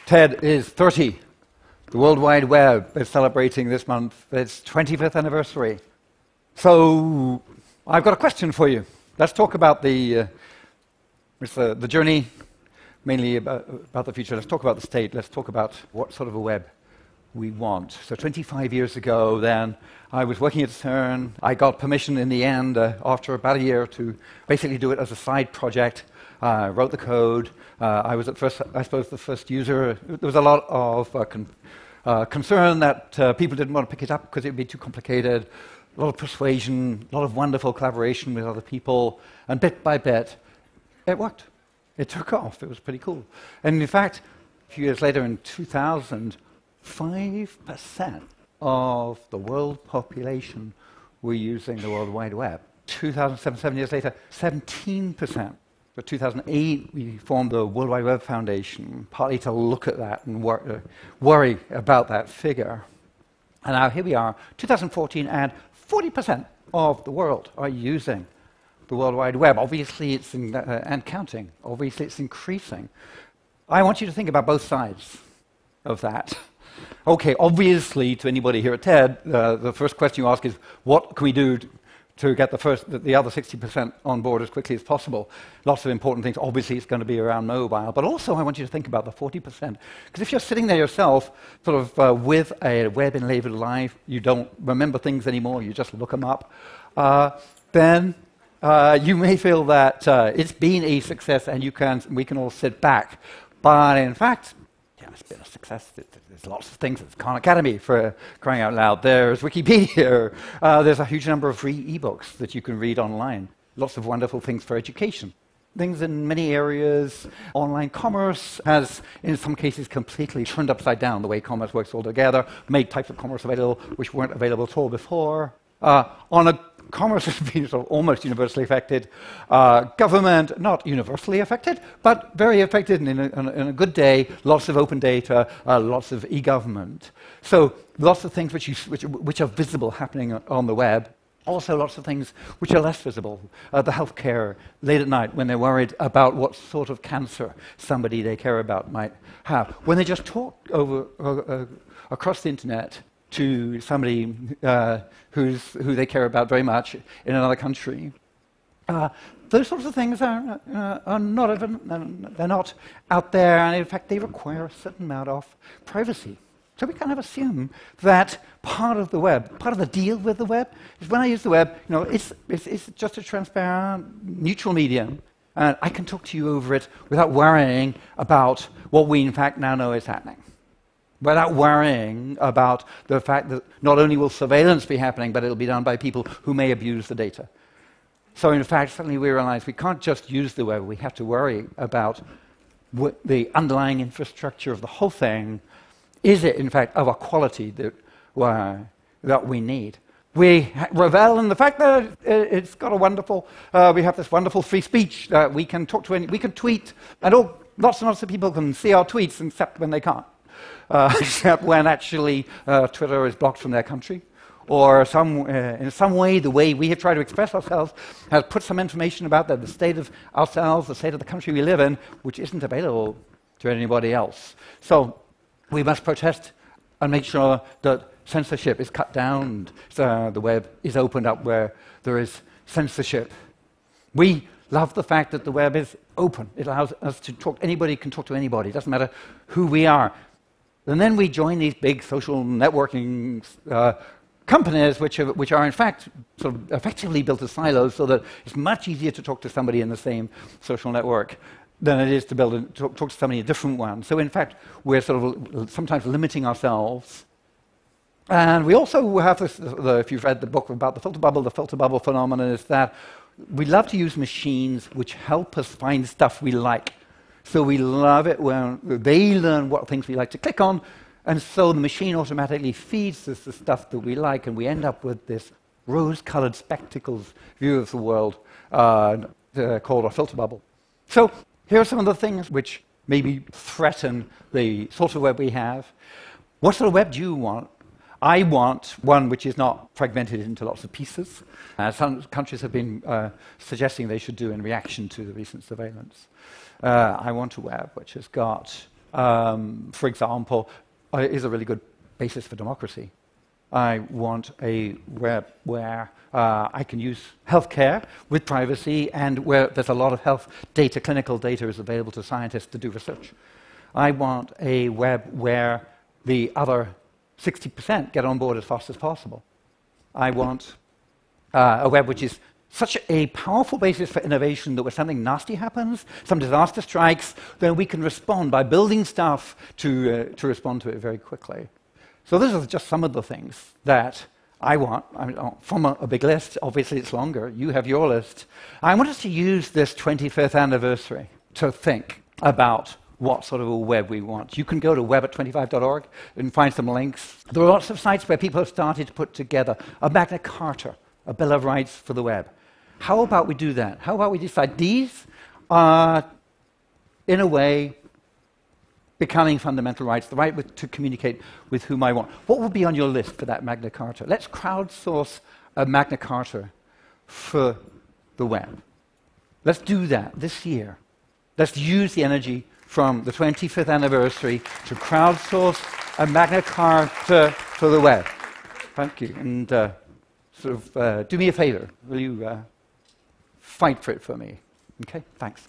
TED is 30. The World Wide Web is celebrating this month its 25th anniversary. So I've got a question for you. Let's talk about the journey, mainly about the future. Let's talk about the state. Let's talk about what sort of a web we want. So 25 years ago then, I was working at CERN. I got permission in the end, after about a year, to basically do it as a side project. Wrote the code. I was at first, I suppose, the first user. There was a lot of concern that people didn't want to pick it up because it would be too complicated. A lot of persuasion, a lot of wonderful collaboration with other people. And bit by bit, it worked. It took off. It was pretty cool. And in fact, a few years later, in 2000, 5% of the world population were using the World Wide Web. 2007, 7 years later, 17%. In 2008, we formed the World Wide Web Foundation, partly to look at that and worry about that figure. And now here we are, 2014, and 40% of the world are using the World Wide Web. Obviously, it's and counting. Obviously, it's increasing. I want you to think about both sides of that. Okay, obviously, to anybody here at TED, the first question you ask is, what can we do to get the other 60% on board as quickly as possible? Lots of important things. Obviously, it's going to be around mobile. But also, I want you to think about the 40%. Because if you're sitting there yourself, sort of with a web-enabled life, you don't remember things anymore, you just look them up, then you may feel that it's been a success and we can all sit back. But in fact, yeah, it's been a success. There's lots of things. There's Khan Academy, for crying out loud. There's Wikipedia. There's a huge number of free ebooks that you can read online. Lots of wonderful things for education. Things in many areas. Online commerce has, in some cases, completely turned upside down the way commerce works altogether, made types of commerce available which weren't available at all before. Commerce has been sort of almost universally affected. Government, not universally affected, but very affected, and in a good day, lots of open data, lots of e-government. So lots of things which are visible happening on the web. Also lots of things which are less visible. The healthcare, late at night, when they're worried about what sort of cancer somebody they care about might have. When they just talk across the internet to somebody who they care about very much in another country. Those sorts of things are not out there, and in fact they require a certain amount of privacy. So we kind of assume that part of the web, part of the deal with the web, is when I use the web, it's just a transparent, neutral medium, and I can talk to you over it without worrying about what we in fact now know is happening. Without worrying about the fact that not only will surveillance be happening, but it'll be done by people who may abuse the data. So in fact, suddenly we realize we can't just use the web, we have to worry about the underlying infrastructure of the whole thing. Is it, in fact, of a quality that we need? We revel in the fact that it's got a wonderful, we have this wonderful free speech that we can talk to, we can tweet, and lots and lots of people can see our tweets, except when they can't. Except when actually Twitter is blocked from their country, or in some way the way we have tried to express ourselves has put some information about the state of ourselves, the state of the country we live in, which isn't available to anybody else. So we must protest and make sure that censorship is cut down, so the web is opened up where there is censorship. We love the fact that the web is open. It allows us to talk. Anybody can talk to anybody. It doesn't matter who we are. And then we join these big social networking companies, which are in fact sort of effectively built as silos, so that it's much easier to talk to somebody in the same social network than it is to talk to somebody in a different one. So in fact, we're sort of sometimes limiting ourselves. And we also have this, if you've read the book about the filter bubble phenomenon is that we love to use machines which help us find stuff we like. So we love it when they learn what things we like to click on, and so the machine automatically feeds us the stuff that we like, and we end up with this rose-colored spectacles view of the world called a filter bubble. So here are some of the things which maybe threaten the sort of web we have. What sort of web do you want? I want one which is not fragmented into lots of pieces, as some countries have been suggesting they should do in reaction to the recent surveillance. I want a web which has got for example, is a really good basis for democracy. I want a web where I can use healthcare with privacy and where there's a lot of health data, clinical data is available to scientists to do research. I want a web where the other 60% get on board as fast as possible. I want a web which is such a powerful basis for innovation that when something nasty happens, some disaster strikes, then we can respond by building stuff to respond to it very quickly. So this is just some of the things that I want. I mean, from a big list, obviously it's longer. You have your list. I want us to use this 25th anniversary to think about what sort of a web we want. You can go to web@25.org and find some links. There are lots of sites where people have started to put together a Magna Carta, a Bill of Rights for the web. How about we do that? How about we decide these are, in a way, becoming fundamental rights, the right to communicate with whom I want. What will be on your list for that Magna Carta? Let's crowdsource a Magna Carta for the web. Let's do that this year. Let's use the energy from the 25th anniversary to crowdsource a Magna Carta for the web. Thank you. And do me a favor. Will you fight for it for me? Okay, thanks.